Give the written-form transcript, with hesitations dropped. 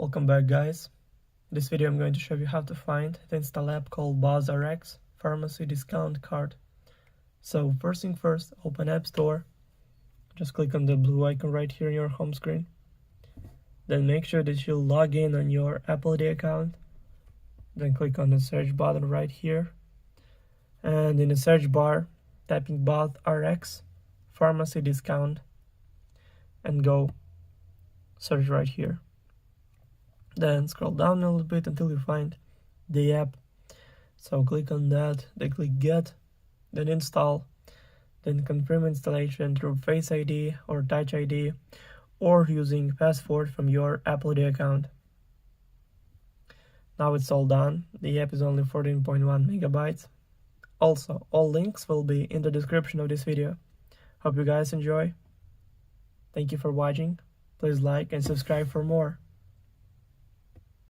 Welcome back, guys. In this video I'm going to show you how to find and install app called BuzzRx Pharmacy Discount Card. So first thing first, open App Store. Just click on the blue icon right here in your home screen. Then make sure that you log in on your Apple ID account. Then click on the search button right here. And in the search bar, type in BuzzRx Pharmacy Discount and go search right here. Then scroll down a little bit until you find the app. So click on that, then click Get, then Install, then confirm installation through Face ID or Touch ID or using password from your Apple ID account. Now it's all done. The app is only 14.1 megabytes. Also, all links will be in the description of this video. Hope you guys enjoy. Thank you for watching. Please like and subscribe for more.